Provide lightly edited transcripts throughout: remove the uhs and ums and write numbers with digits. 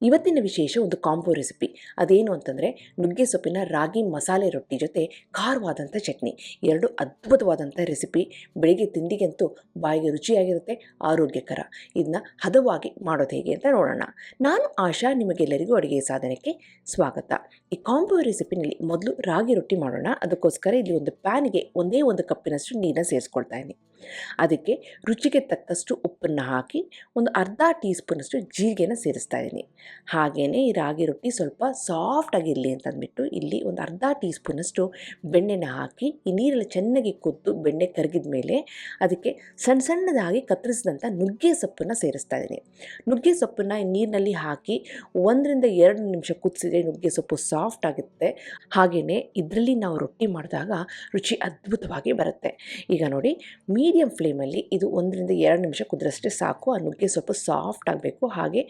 ಇವತ್ತಿನ ವಿಶೇಷ ಒಂದು ಕಾಂಬೋ ರೆಸಿಪಿ. ಅದೇನು ಅಂತಂದರೆ ನುಗ್ಗೆ ಸೊಪ್ಪಿನ ರಾಗಿ ಮಸಾಲೆ ರೊಟ್ಟಿ ಜೊತೆ ಖಾರವಾದಂಥ ಚಟ್ನಿ. ಎರಡು ಅದ್ಭುತವಾದಂಥ ರೆಸಿಪಿ. ಬೆಳಿಗ್ಗೆ ತಿಂಡಿಗಂತೂ ಬಾಯಿಗೆ ರುಚಿಯಾಗಿರುತ್ತೆ, ಆರೋಗ್ಯಕರ. ಇದನ್ನ ಹದವಾಗಿ ಮಾಡೋದು ಹೇಗೆ ಅಂತ ನೋಡೋಣ. ನಾನು ಆಶಾ, ನಿಮಗೆಲ್ಲರಿಗೂ ಅಡುಗೆ ಸಾಧನಕ್ಕೆ ಸ್ವಾಗತ. ಈ ಕಾಂಬೋ ರೆಸಿಪಿನಲ್ಲಿ ಮೊದಲು ರಾಗಿ ರೊಟ್ಟಿ ಮಾಡೋಣ. ಅದಕ್ಕೋಸ್ಕರ ಇಲ್ಲಿ ಒಂದು ಪ್ಯಾನಿಗೆ ಒಂದೇ ಒಂದು ಕಪ್ಪಿನಷ್ಟು ನೀರನ್ನ ಸೇರಿಸ್ಕೊಳ್ತಾ ಇದ್ದೀನಿ. ಅದಕ್ಕೆ ರುಚಿಗೆ ತಕ್ಕಷ್ಟು ಉಪ್ಪನ್ನು ಹಾಕಿ ಒಂದು ಅರ್ಧ ಟೀ ಸ್ಪೂನಷ್ಟು ಜೀರಿಗೆನ ಸೇರಿಸ್ತಾ ಇದ್ದೀನಿ. ಹಾಗೆಯೇ ಈ ರಾಗಿ ರೊಟ್ಟಿ ಸ್ವಲ್ಪ ಸಾಫ್ಟಾಗಿರಲಿ ಅಂತಂದ್ಬಿಟ್ಟು ಇಲ್ಲಿ ಒಂದು ಅರ್ಧ ಟೀ ಸ್ಪೂನಷ್ಟು ಬೆಣ್ಣೆನ ಹಾಕಿ ಈ ನೀರಲ್ಲಿ ಚೆನ್ನಾಗಿ ಕುದ್ದು ಬೆಣ್ಣೆ ಕರಗಿದ ಮೇಲೆ ಅದಕ್ಕೆ ಸಣ್ಣ ಸಣ್ಣದಾಗಿ ಕತ್ತರಿಸಿದಂಥ ನುಗ್ಗೆ ಸೊಪ್ಪನ್ನು ಸೇರಿಸ್ತಾ ಇದ್ದೀನಿ. ನುಗ್ಗೆ ಸೊಪ್ಪನ್ನು ನೀರಿನಲ್ಲಿ ಹಾಕಿ 1-2 ನಿಮಿಷ ಕುದಿಸಿದ್ರೆ ನುಗ್ಗೆ ಸೊಪ್ಪು ಸಾಫ್ಟ್ ಆಗುತ್ತೆ. ಹಾಗೆಯೇ ಇದರಲ್ಲಿ ನಾವು ರೊಟ್ಟಿ ಮಾಡಿದಾಗ ರುಚಿ ಅದ್ಭುತವಾಗಿ ಬರುತ್ತೆ. ಈಗ ನೋಡಿ, ಮೀಡಿಯಂ ಫ್ಲೇಮಲ್ಲಿ ಇದು 1-2 ನಿಮಿಷ ಕುದಿರಷ್ಟೇ ಸಾಕು. ಆ ನುಗ್ಗೆ ಸೊಪ್ಪು ಸಾಫ್ಟ್ ಆಗಬೇಕು, ಹಾಗೆ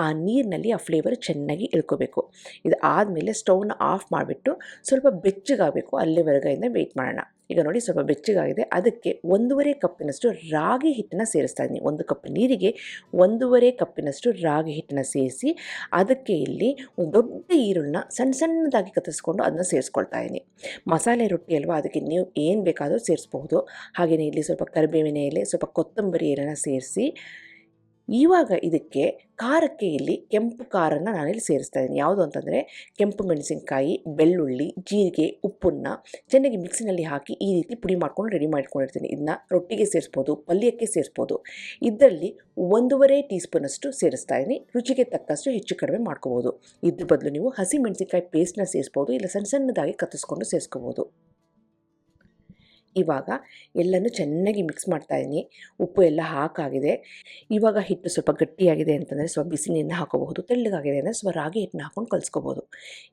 ಆ ನೀರಿನಲ್ಲಿ ಆ ಫ್ಲೇವರ್ ಚೆನ್ನಾಗಿ ಇಳ್ಕೋಬೇಕು. ಇದು ಆದಮೇಲೆ ಸ್ಟವ್ನ ಆಫ್ ಮಾಡಿಬಿಟ್ಟು ಸ್ವಲ್ಪ ಬೆಚ್ಚಗಾಗಬೇಕು, ಅಲ್ಲಿವರೆಗಿಂದ ವೆಯ್ಟ್ ಮಾಡೋಣ. ಈಗ ನೋಡಿ, ಸ್ವಲ್ಪ ಬೆಚ್ಚಗಾಗಿದೆ. ಅದಕ್ಕೆ 1.5 ಕಪ್ಪಿನಷ್ಟು ರಾಗಿ ಹಿಟ್ಟನ್ನು ಸೇರಿಸ್ತಾ ಇದ್ದೀನಿ. 1 ಕಪ್ ನೀರಿಗೆ 1.5 ಕಪ್ಪಿನಷ್ಟು ರಾಗಿ ಹಿಟ್ಟನ್ನು ಸೇರಿಸಿ ಅದಕ್ಕೆ ಇಲ್ಲಿ ಒಂದು ದೊಡ್ಡ ಈರುಳ್ಳನ್ನ ಸಣ್ಣ ಸಣ್ಣದಾಗಿ ಕತ್ತರಿಸ್ಕೊಂಡು ಅದನ್ನು ಸೇರಿಸ್ಕೊಳ್ತಾ ಇದ್ದೀನಿ. ಮಸಾಲೆ ರೊಟ್ಟಿ ಅಲ್ವಾ, ಅದಕ್ಕೆ ನೀವು ಏನು ಬೇಕಾದರೂ ಸೇರಿಸ್ಬಹುದು. ಹಾಗೆಯೇ ಇಲ್ಲಿ ಸ್ವಲ್ಪ ಕರಿಬೇವಿನ ಎಲೆ, ಸ್ವಲ್ಪ ಕೊತ್ತಂಬರಿ ಎಲೆನ ಸೇರಿಸಿ ಇವಾಗ ಇದಕ್ಕೆ ಖಾರಕ್ಕೆ ಇಲ್ಲಿ ಕೆಂಪು ಖಾರನ ನಾನಿಲ್ಲಿ ಸೇರಿಸ್ತಾ ಇದ್ದೀನಿ. ಯಾವುದು ಅಂತಂದರೆ ಕೆಂಪು ಮೆಣಸಿನಕಾಯಿ, ಬೆಳ್ಳುಳ್ಳಿ, ಜೀರಿಗೆ, ಉಪ್ಪನ್ನು ಚೆನ್ನಾಗಿ ಮಿಕ್ಸಿನಲ್ಲಿ ಹಾಕಿ ಈ ರೀತಿ ಪುಡಿ ಮಾಡ್ಕೊಂಡು ರೆಡಿ ಮಾಡ್ಕೊಂಡಿರ್ತೀನಿ. ಇದನ್ನ ರೊಟ್ಟಿಗೆ ಸೇರಿಸ್ಬೋದು, ಪಲ್ಯಕ್ಕೆ ಸೇರಿಸ್ಬೋದು. ಇದರಲ್ಲಿ 1.5 ಟೀ ಸ್ಪೂನಷ್ಟು ಸೇರಿಸ್ತಾ ಇದ್ದೀನಿ. ರುಚಿಗೆ ತಕ್ಕಷ್ಟು ಹೆಚ್ಚು ಕಡಿಮೆ ಮಾಡ್ಕೋಬೋದು. ಇದ್ರ ಬದಲು ನೀವು ಹಸಿ ಮೆಣಸಿನಕಾಯಿ ಪೇಸ್ಟ್ನ ಸೇರಿಸ್ಬೋದು, ಇಲ್ಲ ಸಣ್ಣ ಸಣ್ಣದಾಗಿ ಕತ್ತಿಸ್ಕೊಂಡು ಸೇರಿಸ್ಕೋಬೋದು. ಇವಾಗ ಎಲ್ಲನೂ ಚೆನ್ನಾಗಿ ಮಿಕ್ಸ್ ಮಾಡ್ತಾಯಿದ್ದೀನಿ. ಉಪ್ಪು ಎಲ್ಲ ಹಾಕಾಗಿದೆ. ಇವಾಗ ಹಿಟ್ಟು ಸ್ವಲ್ಪ ಗಟ್ಟಿಯಾಗಿದೆ ಅಂತಂದರೆ ಸ್ವಲ್ಪ ಬಿಸಿ ನೀರನ್ನ ಹಾಕೋಬಹುದು. ತೆಳ್ಳಗಾಗಿದೆ ಅಂದರೆ ಸ್ವಲ್ಪ ರಾಗಿ ಹಿಟ್ಟನ್ನ ಹಾಕ್ಕೊಂಡು ಕಲಿಸ್ಕೋಬೋದು.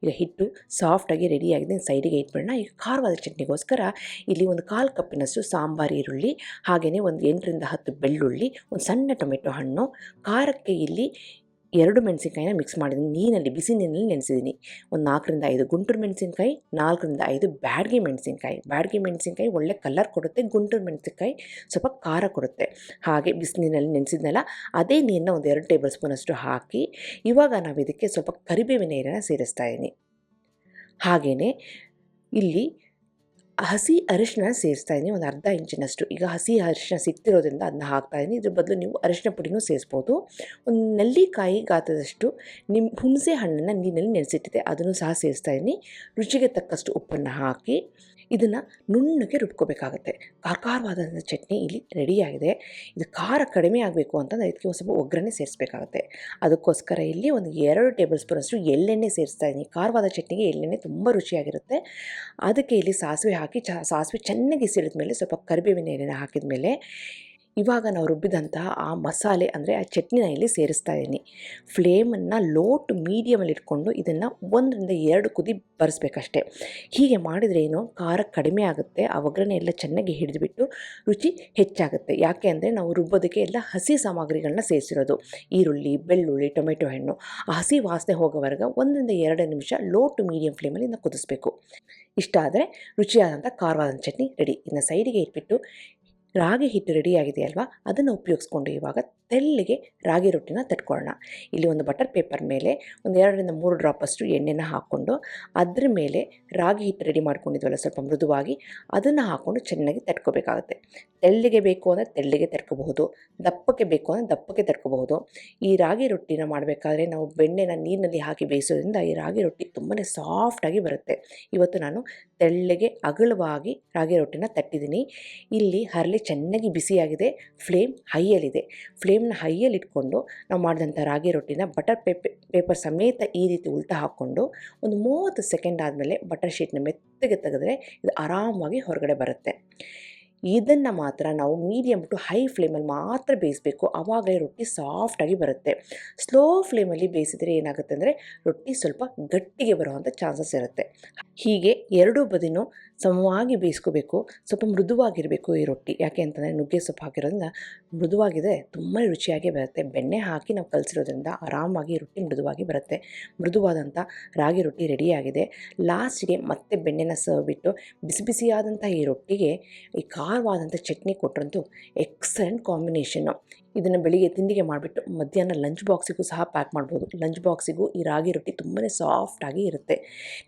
ಈಗ ಹಿಟ್ಟು ಸಾಫ್ಟಾಗಿ ರೆಡಿಯಾಗಿದೆ, ಸೈಡಿಗೆ ಇಟ್ಬಿಡೋಣ. ಈಗ ಖಾರವಾದ ಚಟ್ನಿಗೋಸ್ಕರ ಇಲ್ಲಿ ಒಂದು 1/4 ಕಪ್ಪಿನಷ್ಟು ಸಾಂಬಾರು ಈರುಳ್ಳಿ, ಹಾಗೆಯೇ ಒಂದು 8-10 ಬೆಳ್ಳುಳ್ಳಿ, ಒಂದು ಸಣ್ಣ ಟೊಮೆಟೊ ಹಣ್ಣು, ಖಾರಕ್ಕೆ ಇಲ್ಲಿ 2 ಮೆಣಸಿನ್ಕಾಯಿನ ಮಿಕ್ಸ್ ಮಾಡಿದ್ದೀನಿ. ನೀರಿನಲ್ಲಿ, ಬಿಸಿ ನೀರಿನಲ್ಲಿ ನೆನೆಸಿದ್ದೀನಿ. ಒಂದು 4-5 ಗುಂಟೂರು ಮೆಣಸಿನ್ಕಾಯಿ, 4-5 ಬ್ಯಾಡಗಿ ಮೆಣಸಿನ್ಕಾಯಿ. ಬ್ಯಾಡಗಿ ಮೆಣಸಿನ್ಕಾಯಿ ಒಳ್ಳೆ ಕಲರ್ ಕೊಡುತ್ತೆ, ಗುಂಟೂರು ಮೆಣಸಿನ್ಕಾಯಿ ಸ್ವಲ್ಪ ಖಾರ ಕೊಡುತ್ತೆ. ಹಾಗೆ ಬಿಸಿ ನೀರಿನಲ್ಲಿ ನೆನೆಸಿದ್ನಲ್ಲ, ಅದೇ ನೀರನ್ನ ಒಂದು 2 ಟೇಬಲ್ ಸ್ಪೂನಷ್ಟು ಹಾಕಿ ಇವಾಗ ನಾವು ಇದಕ್ಕೆ ಸ್ವಲ್ಪ ಕರಿಬೇವಿನ ಎಲೆನ ಸೇರಿಸ್ತಾ ಇದ್ದೀನಿ. ಹಾಗೆಯೇ ಇಲ್ಲಿ ಹಸಿ ಅರಿಶಿನ ಸೇರಿಸ್ತಾ ಇದ್ದೀನಿ, ಒಂದು ಅರ್ಧ ಇಂಚಿನಷ್ಟು. ಈಗ ಹಸಿ ಅರಿಶಿನ ಸಿಗ್ತಿರೋದ್ರಿಂದ ಅದನ್ನ ಹಾಕ್ತಾಯಿದ್ದೀನಿ. ಇದ್ರ ಬದಲು ನೀವು ಅರಿಶಿನ ಪುಡಿನೂ ಸೇರಿಸ್ಬೋದು. ಒಂದು ನೆಲ್ಲಿಕಾಯಿ ಗಾತ್ರದಷ್ಟು ಹುಣಸೆ ಹಣ್ಣನ್ನು ನೀರಿನಲ್ಲಿ ನೆನೆಸಿಟ್ಟಿದೆ, ಅದನ್ನು ಸಹ ಸೇರಿಸ್ತಾ ಇದ್ದೀನಿ. ರುಚಿಗೆ ತಕ್ಕಷ್ಟು ಉಪ್ಪನ್ನು ಹಾಕಿ ಇದನ್ನು ನುಣ್ಣಗೆ ರುಬ್ಕೋಬೇಕಾಗತ್ತೆ. ಖಾರವಾದಂಥ ಚಟ್ನಿ ಇಲ್ಲಿ ರೆಡಿಯಾಗಿದೆ. ಇದು ಖಾರ ಕಡಿಮೆ ಆಗಬೇಕು ಅಂತಂದರೆ ಇದಕ್ಕೆ ಒಂದು ಸ್ವಲ್ಪ ಒಗ್ಗರಣೆ ಸೇರಿಸಬೇಕಾಗತ್ತೆ. ಅದಕ್ಕೋಸ್ಕರ ಇಲ್ಲಿ ಒಂದು 2 ಟೇಬಲ್ ಸ್ಪೂನಷ್ಟು ಎಳ್ಳೆಣ್ಣೆ ಸೇರಿಸ್ತಾ ಇದ್ದೀನಿ. ಖಾರವಾದ ಚಟ್ನಿಗೆ ಎಳ್ಳೆಣ್ಣೆ ತುಂಬ ರುಚಿಯಾಗಿರುತ್ತೆ. ಅದಕ್ಕೆ ಇಲ್ಲಿ ಸಾಸಿವೆ ಹಾಕಿ ಸಾಸಿವೆ ಚೆನ್ನಾಗಿ ಸಿಡಿದ ಮೇಲೆ ಸ್ವಲ್ಪ ಕರಿಬೇವಿನ ಎಲೆನ ಹಾಕಿದ ಮೇಲೆ ಇವಾಗ ನಾವು ರುಬ್ಬಿದಂತಹ ಆ ಮಸಾಲೆ ಅಂದರೆ ಆ ಚಟ್ನಿನ ಇಲ್ಲಿ ಸೇರಿಸ್ತಾ ಇದ್ದೀನಿ. ಫ್ಲೇಮನ್ನು ಲೋ ಟು ಮೀಡಿಯಮಲ್ಲಿ ಇಟ್ಕೊಂಡು ಇದನ್ನು 1-2 ಕುದಿ ಬರಿಸ್ಬೇಕಷ್ಟೆ. ಹೀಗೆ ಮಾಡಿದರೆ ಏನು, ಖಾರ ಕಡಿಮೆ ಆಗುತ್ತೆ, ಆ ಒಗ್ಗರಣೆ ಎಲ್ಲ ಚೆನ್ನಾಗಿ ಹಿಡಿದುಬಿಟ್ಟು ರುಚಿ ಹೆಚ್ಚಾಗುತ್ತೆ. ಯಾಕೆ ಅಂದರೆ ನಾವು ರುಬ್ಬೋದಕ್ಕೆ ಎಲ್ಲ ಹಸಿ ಸಾಮಗ್ರಿಗಳನ್ನ ಸೇರಿಸಿರೋದು. ಈರುಳ್ಳಿ, ಬೆಳ್ಳುಳ್ಳಿ, ಟೊಮೆಟೊ ಹಣ್ಣು, ಆ ಹಸಿ ವಾಸನೆ ಹೋಗೋವರೆಗೆ 1-2 ನಿಮಿಷ ಲೋ ಟು ಮೀಡಿಯಮ್ ಫ್ಲೇಮಲ್ಲಿ ಇದನ್ನು ಕುದಿಸ್ಬೇಕು. ಇಷ್ಟ ಆದರೆ ರುಚಿಯಾದಂಥ ಖಾರವಾದ ಚಟ್ನಿ ರೆಡಿ. ಇದನ್ನು ಸೈಡಿಗೆ ಇಟ್ಬಿಟ್ಟು ರಾಗಿ ಹಿಟ್ಟು ರೆಡಿಯಾಗಿದೆ ಅಲ್ವಾ, ಅದನ್ನು ಉಪಯೋಗಿಸ್ಕೊಂಡು ಇವಾಗ ತೆಳ್ಳಗೆ ರಾಗಿ ರೊಟ್ಟಿನ ತಟ್ಕೊಳ್ಳೋಣ. ಇಲ್ಲಿ ಒಂದು ಬಟರ್ ಪೇಪರ್ ಮೇಲೆ ಒಂದು 2-3 ಡ್ರಾಪಷ್ಟು ಎಣ್ಣೆನ ಹಾಕ್ಕೊಂಡು ಅದ್ರ ಮೇಲೆ ರಾಗಿ ಹಿಟ್ಟು ರೆಡಿ ಮಾಡ್ಕೊಂಡಿದ್ವಲ್ಲ ಸ್ವಲ್ಪ ಮೃದುವಾಗಿ, ಅದನ್ನು ಹಾಕ್ಕೊಂಡು ಚೆನ್ನಾಗಿ ತಟ್ಕೋಬೇಕಾಗುತ್ತೆ. ತೆಳ್ಳಗೆ ಬೇಕು ಅಂದರೆ ತೆಳ್ಳಗೆ ತಟ್ಕೋಬಹುದು, ದಪ್ಪಕ್ಕೆ ಬೇಕು ಅಂದರೆ ದಪ್ಪಕ್ಕೆ ತಟ್ಕೋಬಹುದು. ಈ ರಾಗಿ ರೊಟ್ಟಿನ ಮಾಡಬೇಕಾದ್ರೆ ನಾವು ಬೆಣ್ಣೆನ ನೀರಿನಲ್ಲಿ ಹಾಕಿ ಬೇಯಿಸೋದ್ರಿಂದ ಈ ರಾಗಿ ರೊಟ್ಟಿ ತುಂಬಾ ಸಾಫ್ಟಾಗಿ ಬರುತ್ತೆ. ಇವತ್ತು ನಾನು ತೆಳ್ಳಗೆ ಅಗಲವಾಗಿ ರಾಗಿ ರೊಟ್ಟಿನ ತಟ್ಟಿದ್ದೀನಿ. ಇಲ್ಲಿ ಹರಳೆ ಚೆನ್ನಾಗಿ ಬಿಸಿಯಾಗಿದೆ, ಫ್ಲೇಮ್ ಹೈಯಲ್ಲಿದೆ. ಫ್ಲೇಮ್ನ ಹೈಯಲ್ಲಿ ಇಟ್ಕೊಂಡು ನಾವು ಮಾಡಿದಂಥ ರಾಗಿ ರೊಟ್ಟಿನ ಬಟರ್ ಪೇಪರ್ ಸಮೇತ ಈ ರೀತಿ ಉಲ್ಟಾ ಹಾಕ್ಕೊಂಡು ಒಂದು 30 ಸೆಕೆಂಡ್ ಆದಮೇಲೆ ಬಟರ್ ಶೀಟ್ನ ಮೆತ್ತಗೆ ತೆಗೆದ್ರೆ ಇದು ಆರಾಮಾಗಿ ಹೊರಗಡೆ ಬರುತ್ತೆ. ಇದನ್ನು ಮಾತ್ರ ನಾವು ಮೀಡಿಯಮ್ ಟು ಹೈ ಫ್ಲೇಮಲ್ಲಿ ಮಾತ್ರ ಬೇಯಿಸಬೇಕು, ಆವಾಗಲೇ ರೊಟ್ಟಿ ಸಾಫ್ಟಾಗಿ ಬರುತ್ತೆ. ಸ್ಲೋ ಫ್ಲೇಮಲ್ಲಿ ಬೇಯಿಸಿದರೆ ಏನಾಗುತ್ತೆ ಅಂದರೆ ರೊಟ್ಟಿ ಸ್ವಲ್ಪ ಗಟ್ಟಿಗೆ ಬರುವಂಥ ಚಾನ್ಸಸ್ ಇರುತ್ತೆ. ಹೀಗೆ ಎರಡೂ ಬದಿನೂ ಸಮವಾಗಿ ಬೇಯಿಸ್ಕೋಬೇಕು. ಸ್ವಲ್ಪ ಮೃದುವಾಗಿರಬೇಕು ಈ ರೊಟ್ಟಿ. ಯಾಕೆ ಅಂತಂದರೆ ನುಗ್ಗೆ ಸೊಪ್ಪು ಹಾಕಿರೋದ್ರಿಂದ ಮೃದುವಾಗಿದೆ, ತುಂಬ ರುಚಿಯಾಗಿ ಬರುತ್ತೆ. ಬೆಣ್ಣೆ ಹಾಕಿ ನಾವು ಕಲಿಸಿರೋದ್ರಿಂದ ಆರಾಮಾಗಿ ರೊಟ್ಟಿ ಮೃದುವಾಗಿ ಬರುತ್ತೆ. ಮೃದುವಾದಂಥ ರಾಗಿ ರೊಟ್ಟಿ ರೆಡಿಯಾಗಿದೆ. ಲಾಸ್ಟಿಗೆ ಮತ್ತೆ ಬೆಣ್ಣೆನ ಬಿಟ್ಟು ಬಿಸಿ ಬಿಸಿಯಾದಂಥ ಈ ರೊಟ್ಟಿಗೆ ಈ ಖಾರವಾದಂಥ ಚಟ್ನಿ ಕೊಟ್ಟರಂತೂ ಎಕ್ಸಲೆಂಟ್ ಕಾಂಬಿನೇಷನ್ನು. ಇದನ್ನು ಬೆಳಿಗ್ಗೆ ತಿಂಡಿಗೆ ಮಾಡಿಬಿಟ್ಟು ಮಧ್ಯಾಹ್ನ ಲಂಚ್ ಬಾಕ್ಸಿಗೂ ಸಹ ಪ್ಯಾಕ್ ಮಾಡ್ಬೋದು. ಲಂಚ್ ಬಾಕ್ಸಿಗೂ ಈ ರಾಗಿ ರೊಟ್ಟಿ ತುಂಬಾ ಸಾಫ್ಟಾಗಿ ಇರುತ್ತೆ.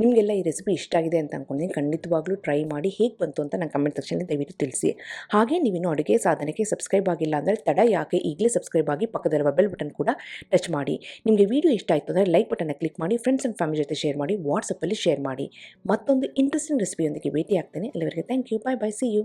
ನಿಮಗೆಲ್ಲ ಈ ರೆಸಿಪಿ ಇಷ್ಟ ಆಗಿದೆ ಅಂತ ಅಂದ್ಕೊಂಡಿದ್ದೀನಿ. ಖಂಡಿತವಾಗ್ಲೂ ಟ್ರೈ ಮಾಡಿ ಹೇಗೆ ಬಂತು ಅಂತ ನಾನು ಕಮೆಂಟ್ ಸೆಕ್ಷನಲ್ಲಿ ದಯವಿಟ್ಟು ತಿಳಿಸಿ. ಹಾಗೆ ನೀವಿನ್ನೂ ಅಡುಗೆ ಸಾಧನೆಗೆ ಸಬ್ಸ್ಕ್ರೈಬ್ ಆಗಿಲ್ಲ ಅಂದರೆ ತಡ ಯಾಕೆ, ಈಗಲೇ ಸಬ್ಸ್ಕ್ರೈಬ್ ಆಗಿ ಪಕ್ಕದಲ್ಲಿರುವ ಬೆಲ್ ಬಟನ್ ಕೂಡ ಟಚ್ ಮಾಡಿ. ನಿಮಗೆ ವಿಡಿಯೋ ಇಷ್ಟ ಆಯಿತು ಅಂದರೆ ಲೈಕ್ ಬಟನ್ನ ಕ್ಲಿಕ್ ಮಾಡಿ, ಫ್ರೆಂಡ್ಸ್ ಆ್ಯಂಡ್ ಫ್ಯಾಮಿಲಿ ಜೊತೆ ಶೇರ್ ಮಾಡಿ, ವಾಟ್ಸಪ್ಪಲ್ಲಿ ಶೇರ್ ಮಾಡಿ. ಮತ್ತೊಂದು ಇಂಟ್ರೆಸ್ಟಿಂಗ್ ರೆಸಿಪಿಯೊಂದಿಗೆ ಭೇಟಿ ಆಗ್ತೇನೆ. ಅಲ್ಲಿವರೆಗೆ thank you, bye bye, see you.